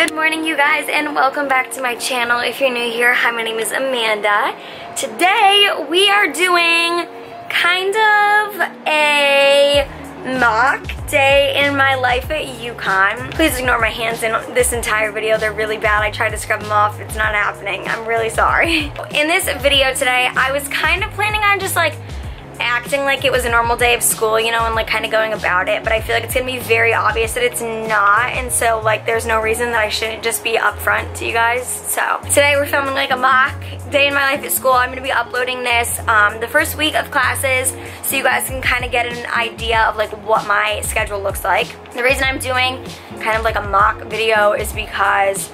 Good morning, you guys, and welcome back to my channel. If you're new here, hi, my name is Amanda. Today we are doing kind of a mock day in my life at Uconn. Please ignore my hands in this entire video. They're really bad. I tried to scrub them off. It's not happening. I'm really sorry. In this video today, I was kind of planning on just like acting like it was a normal day of school, you know, and like kind of going about it, but I feel like it's gonna be very obvious that it's not, and so like there's no reason that I shouldn't just be upfront to you guys. So today we're filming like a mock day in my life at school. I'm gonna be uploading this the first week of classes so you guys can kind of get an idea of like what my schedule looks like. The reason I'm doing kind of like a mock video is because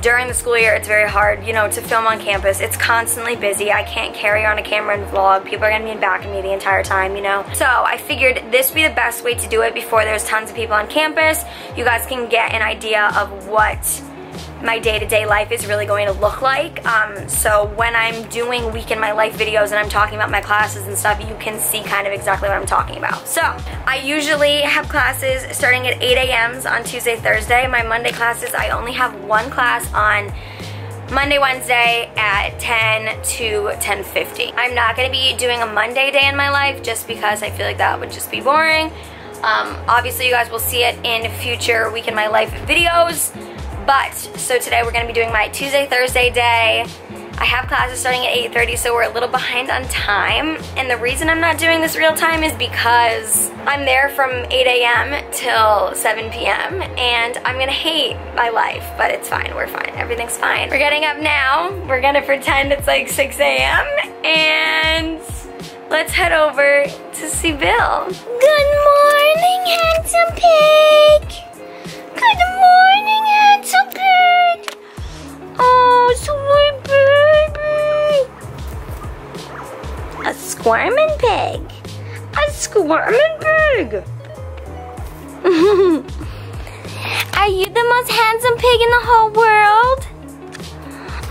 during the school year, it's very hard, you know, to film on campus. It's constantly busy. I can't carry on a camera and vlog. People are gonna be in back of me the entire time, you know. So I figured this would be the best way to do it before there's tons of people on campus. You guys can get an idea of what my day-to-day life is really going to look like. So when I'm doing week in my life videos and I'm talking about my classes and stuff, you can see kind of exactly what I'm talking about. So I usually have classes starting at 8 a.m. on Tuesday, Thursday. My Monday classes, I only have one class on Monday, Wednesday at 10 to 10:50. I'm not going to be doing a Monday day in my life just because I feel like that would just be boring. Obviously, you guys will see it in future week in my life videos. But, so today we're going to be doing my Tuesday, Thursday day. I have classes starting at 8:30, so we're a little behind on time. And the reason I'm not doing this real time is because I'm there from 8 a.m. till 7 p.m. and I'm going to hate my life, but it's fine. We're fine. Everything's fine. We're getting up now. We're going to pretend it's like 6 a.m. and let's head over to see Bill. Good morning, handsome pig. Good morning, handsome pig. Oh, sweet baby. A squirming pig. A squirming pig. Are you the most handsome pig in the whole world?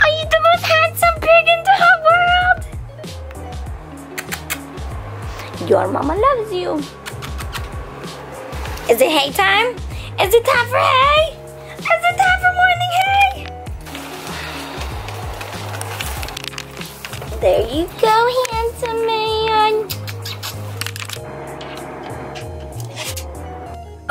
Are you the most handsome pig in the whole world? Your mama loves you. Is it hay time? Is it time for hay? Is it time for morning hay? There you go, handsome man.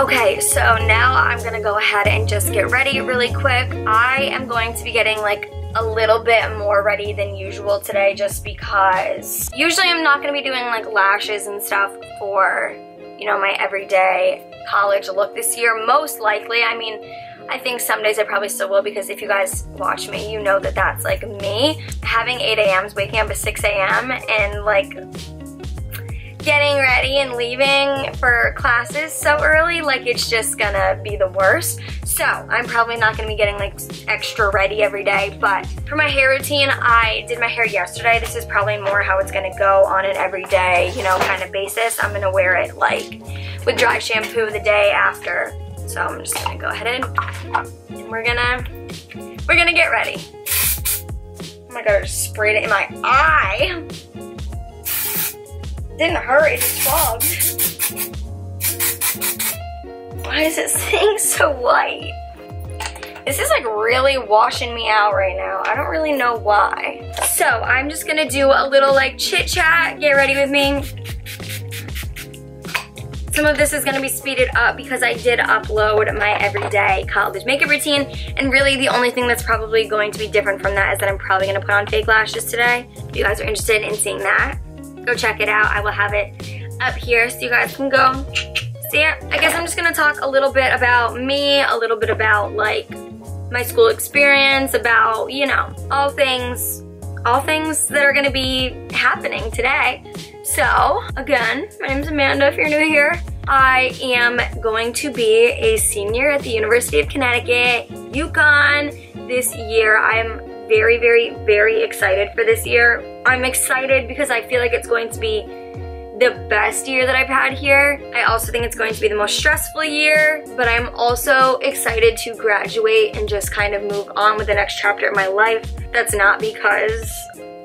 Okay, so now I'm gonna go ahead and just get ready really quick. I am going to be getting like a little bit more ready than usual today just because usually I'm not gonna be doing like lashes and stuff for, you know, my everyday college look this year, most likely. I mean, I think some days I probably still will because if you guys watch me, you know that that's like me. Having 8 a.m.s, waking up at 6 a.m. and like getting ready and leaving for classes so early, like it's just gonna be the worst. So I'm probably not gonna be getting like extra ready every day, but for my hair routine, I did my hair yesterday. This is probably more how it's gonna go on an everyday, you know, kind of basis. I'm gonna wear it like with dry shampoo the day after. So I'm just gonna go ahead and we're gonna get ready. Oh my god, I just sprayed it in my eye. Didn't hurt, it just fogged. Why is it staying so white? This is like really washing me out right now. I don't really know why. So I'm just gonna do a little like chit chat. Get ready with me. Some of this is gonna be speeded up because I did upload my everyday college makeup routine, and really the only thing that's probably going to be different from that is that I'm probably gonna put on fake lashes today. If you guys are interested in seeing that, go check it out. I will have it up here so you guys can go see it. I guess I'm just gonna talk a little bit about me, a little bit about like my school experience, about, you know, all things that are gonna be happening today. So, again, my name's Amanda if you're new here. I am going to be a senior at the University of Connecticut, Uconn, this year. I'm very, very, very excited for this year. I'm excited because I feel like it's going to be the best year that I've had here. I also think it's going to be the most stressful year, but I'm also excited to graduate and just kind of move on with the next chapter of my life. That's not because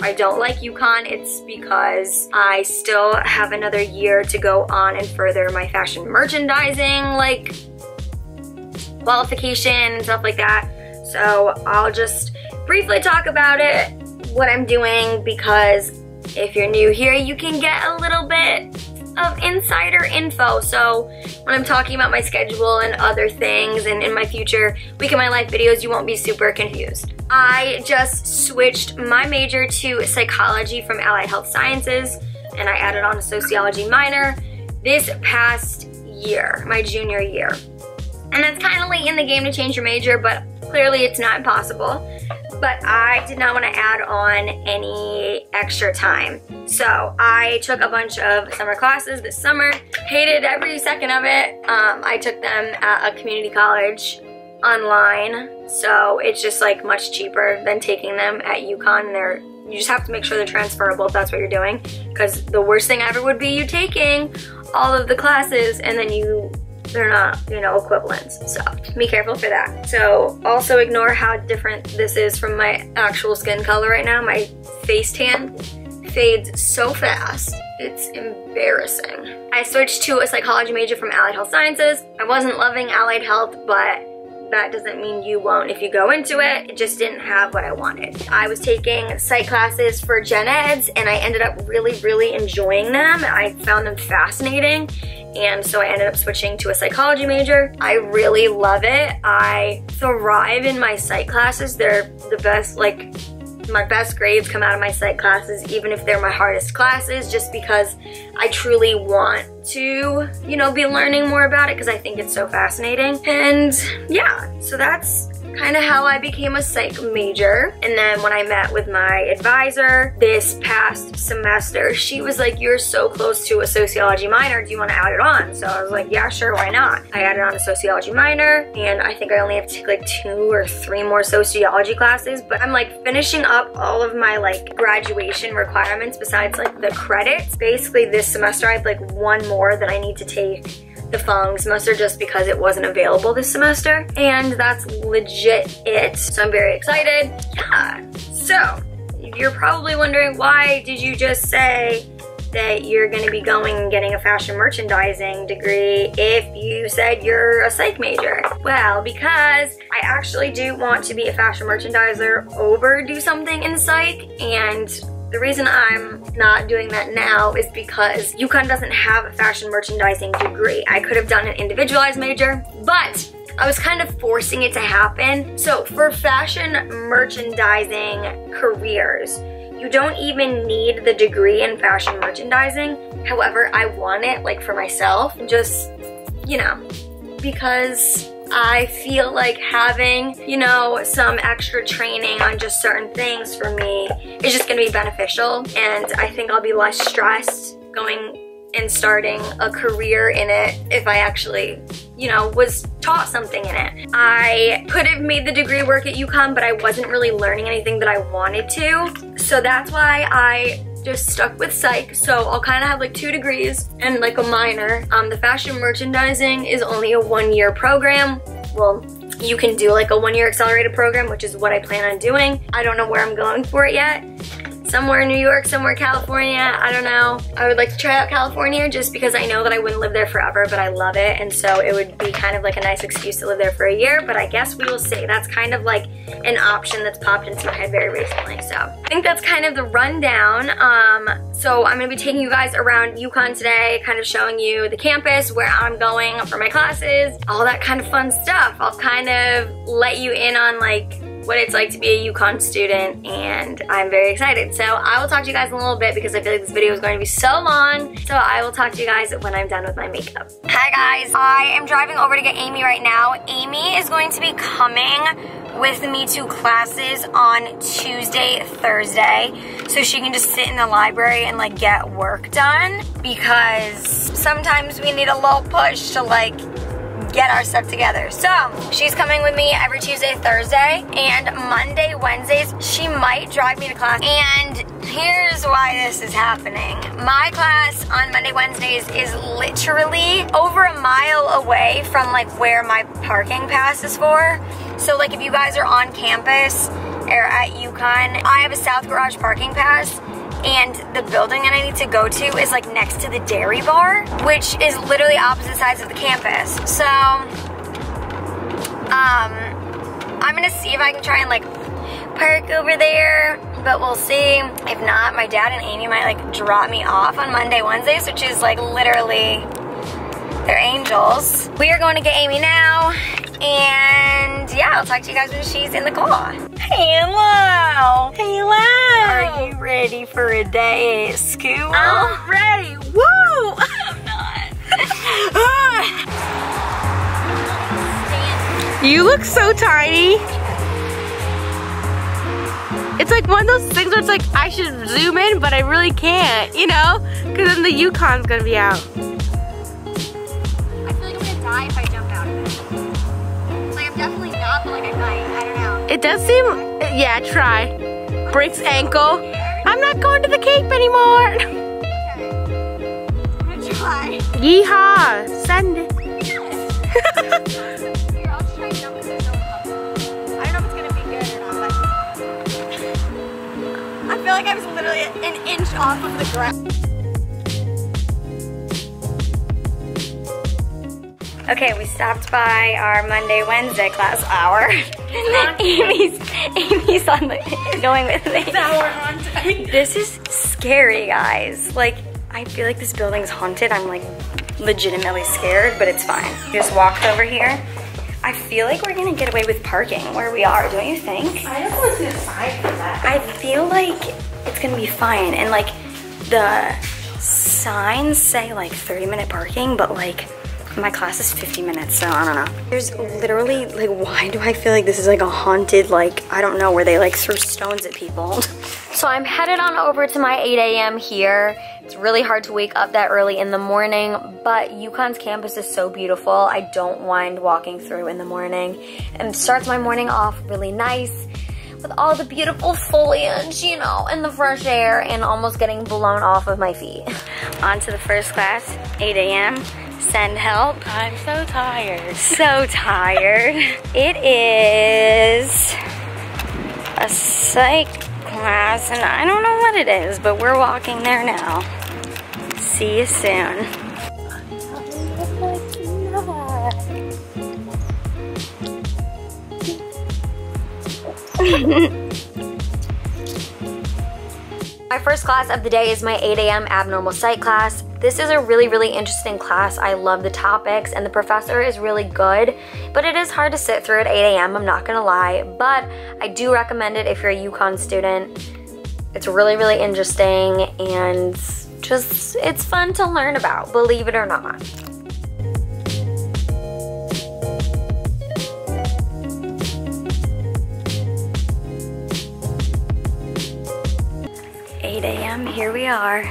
I don't like Uconn, it's because I still have another year to go on and further my fashion merchandising like qualification and stuff like that. So I'll just briefly talk about it, what I'm doing, because if you're new here, you can get a little bit of insider info. So when I'm talking about my schedule and other things and in my future Week in My Life videos, you won't be super confused. I just switched my major to psychology from Allied Health Sciences, and I added on a sociology minor this past year, my junior year. And it's kind of late in the game to change your major, but clearly it's not impossible. But I did not want to add on any extra time. So I took a bunch of summer classes this summer, hated every second of it. I took them at a community college online, so it's just like much cheaper than taking them at Uconn. You just have to make sure they're transferable if that's what you're doing, because the worst thing ever would be you taking all of the classes and then they're not, you know, equivalents. So be careful for that. So also ignore how different this is from my actual skin color right now. My face tan fades so fast. It's embarrassing. I switched to a psychology major from Allied Health Sciences. I wasn't loving Allied Health, but that doesn't mean you won't if you go into it. It just didn't have what I wanted. I was taking psych classes for gen eds, and I ended up really enjoying them. I found them fascinating, and so I ended up switching to a psychology major. I really love it. I thrive in my psych classes. They're the best, like, my best grades come out of my psych classes, even if they're my hardest classes, just because I truly want to, you know, be learning more about it because I think it's so fascinating. And yeah, so that's kind of how I became a psych major. And then when I met with my advisor this past semester, she was like, you're so close to a sociology minor, do you want to add it on? So I was like, yeah, sure, why not? I added on a sociology minor, and I think I only have to take like 2 or 3 more sociology classes, but I'm like finishing up all of my like graduation requirements besides like the credits. Basically this semester I have like 1 more that I need to take the following semester just because it wasn't available this semester, and that's legit it. So I'm very excited. Yeah, so you're probably wondering, why did you just say that you're going to be going and getting a fashion merchandising degree if you said you're a psych major? Well, because I actually do want to be a fashion merchandiser over do something in psych, and the reason I'm not doing that now is because Uconn doesn't have a fashion merchandising degree. I could have done an individualized major, but I was kind of forcing it to happen. So for fashion merchandising careers, you don't even need the degree in fashion merchandising. However, I want it like for myself, just, you know, because I feel like having, you know, some extra training on just certain things for me is just gonna be beneficial, and I think I'll be less stressed going and starting a career in it if I actually, you know, was taught something in it. I could have made the degree work at Uconn, but I wasn't really learning anything that I wanted to, so that's why I just stuck with psych. So I'll kind of have like 2 degrees and like a minor. The fashion merchandising is only a 1-year program. Well, you can do like a 1-year accelerated program, which is what I plan on doing. I don't know where I'm going for it yet. Somewhere in New York, somewhere California, I don't know. I would like to try out California just because I know that I wouldn't live there forever, but I love it, and so it would be kind of like a nice excuse to live there for a year, but I guess we will see. That's kind of like an option that's popped into my head very recently, so I think that's kind of the rundown. So I'm gonna be taking you guys around Uconn today, kind of showing you the campus, where I'm going for my classes, all that kind of fun stuff. I'll kind of let you in on like what it's like to be a Uconn student, and I'm very excited. So I will talk to you guys in a little bit because I feel like this video is going to be so long. So I will talk to you guys when I'm done with my makeup. Hi guys, I am driving over to get Amy right now. Amy is going to be coming with me to classes on Tuesday, Thursday, so she can just sit in the library and like get work done, because sometimes we need a little push to like get our stuff together. So she's coming with me every Tuesday, Thursday, and Monday, Wednesdays, she might drive me to class. And here's why this is happening. My class on Monday, Wednesdays is literally over a mile away from like where my parking pass is for. So like if you guys are on campus or at Uconn, I have a South Garage parking pass, and the building that I need to go to is like next to the dairy bar, which is literally opposite sides of the campus. So, I'm gonna see if I can try and like park over there, but we'll see. If not, my dad and Amy might like drop me off on Monday, Wednesdays, which is like literally, they're angels. We are going to get Amy now, and yeah, I'll talk to you guys when she's in the car. Hello! Hello! Are you ready for a day at school? I'm ready! Woo! I'm not. You look so tiny. It's like one of those things where it's like, I should zoom in, but I really can't, you know? Because then the Uconn's gonna be out. I feel like I'm gonna die if I jump out of it. Like, I'm definitely not, but like I might, I don't know. It does seem, yeah, try. Breaks ankle. I'm not going to the Cape anymore. Okay. I'm gonna try. Yeehaw, send it. Here, I'll just try and jump in this. I don't know if it's gonna be good or not, but I feel like I was literally an inch off of the ground. Okay, we stopped by our Monday, Wednesday class hour. Amy's on the, going with me. This is scary, guys. Like, I feel like this building's haunted. I'm like legitimately scared, but it's fine. Just walked over here. I feel like we're gonna get away with parking where we are, don't you think? I don't know what's inside for that. I feel like it's gonna be fine. And like the signs say like 30-minute parking, but like my class is 50 minutes, so I don't know. There's literally, like, why do I feel like this is like a haunted, like, I don't know, where they like throw stones at people. So I'm headed on over to my 8 a.m. here. It's really hard to wake up that early in the morning, but Uconn's campus is so beautiful. I don't mind walking through in the morning, and it starts my morning off really nice with all the beautiful foliage, you know, and the fresh air, and almost getting blown off of my feet. On to the first class, 8 a.m. Send help. I'm so tired. So tired. It is a psych class, and I don't know what it is, but we're walking there now. See you soon. My first class of the day is my 8 a.m. abnormal psych class. This is a really, really interesting class. I love the topics, and the professor is really good, but it is hard to sit through at 8 a.m., I'm not gonna lie, but I do recommend it if you're a Uconn student. It's really, really interesting, and just, it's fun to learn about, believe it or not. Here we are.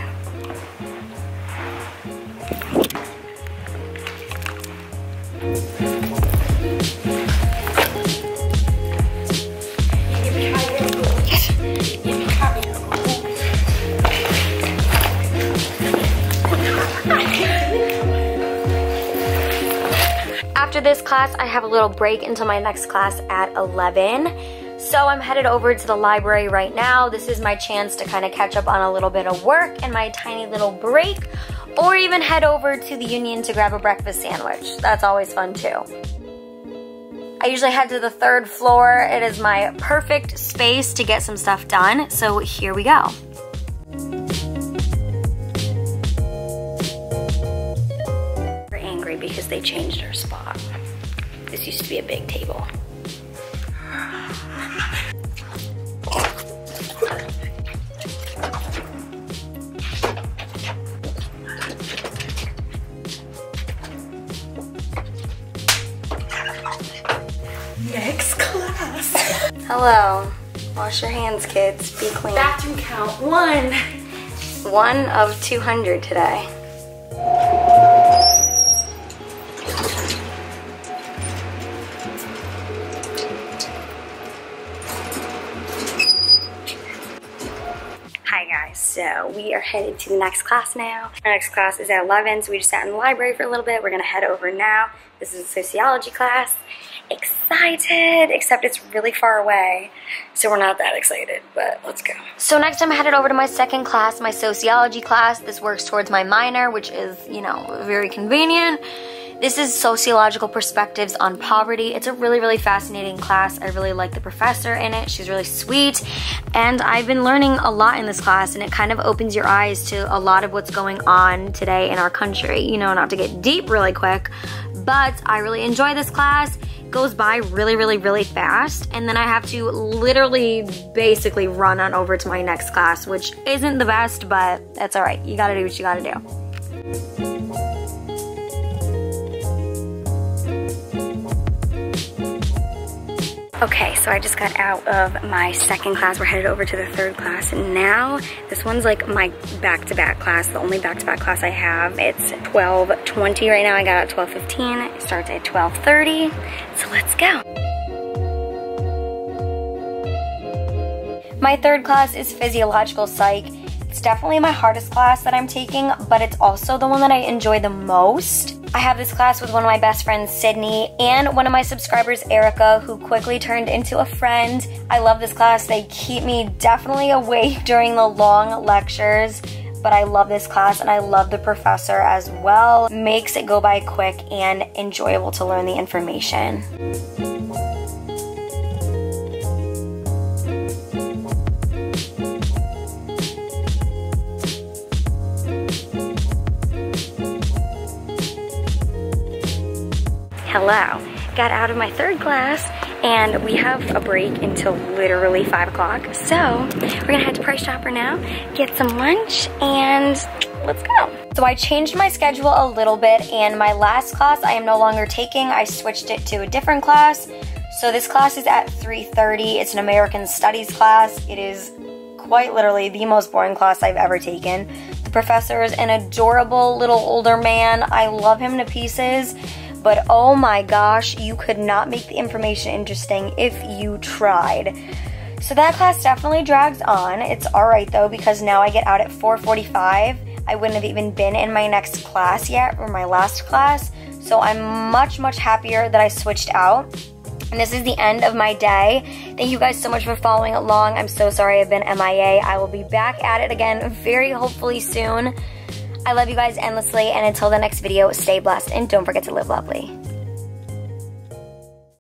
After this class, I have a little break until my next class at 11. So I'm headed over to the library right now. This is my chance to kind of catch up on a little bit of work and my tiny little break, or even head over to the Union to grab a breakfast sandwich. That's always fun too. I usually head to the 3rd floor. It is my perfect space to get some stuff done, so here we go. We're angry because they changed our spot. This used to be a big table. Next class. Hello. Wash your hands, kids. Be clean. Bathroom count 1. 1 of 200 today. Hi guys, so we are headed to the next class now. Our next class is at 11, so we just sat in the library for a little bit. We're gonna head over now. This is a sociology class. Excited, except it's really far away, so we're not that excited, but let's go. So next I'm headed over to my second class, my sociology class. This works towards my minor, which is, you know, very convenient. This is Sociological Perspectives on Poverty. It's a really, really fascinating class. I really like the professor in it. She's really sweet. And I've been learning a lot in this class, and it kind of opens your eyes to a lot of what's going on today in our country. You know, not to get deep really quick, but I really enjoy this class. It goes by really, really, really fast. And then I have to literally basically run on over to my next class, which isn't the best, but that's all right. You gotta do what you gotta do. Okay, so I just got out of my second class. We're headed over to the third class now. This one's like my back-to-back class, the only back-to-back class I have. It's 12:20 right now. I got out at 12:15. It starts at 12:30, so let's go. My third class is Physiological Psych. It's definitely my hardest class that I'm taking, but it's also the one that I enjoy the most. I have this class with one of my best friends, Sydney, and one of my subscribers, Erica, who quickly turned into a friend. I love this class. They keep me definitely awake during the long lectures, but I love this class and I love the professor as well. Makes it go by quick and enjoyable to learn the information. Hello. Got out of my third class and we have a break until literally 5 o'clock. So we're gonna head to Price Chopper now, get some lunch, and let's go. So I changed my schedule a little bit, and my last class I am no longer taking. I switched it to a different class. So this class is at 3:30. It's an American Studies class. It is quite literally the most boring class I've ever taken. The professor is an adorable little older man. I love him to pieces. But oh my gosh, you could not make the information interesting if you tried. So that class definitely drags on. It's all right though, because now I get out at 4:45. I wouldn't have even been in my next class yet, or my last class. So I'm much, much happier that I switched out. And this is the end of my day. Thank you guys so much for following along. I'm so sorry I've been MIA. I will be back at it again very hopefully soon. I love you guys endlessly, and until the next video, stay blessed and don't forget to live lovely.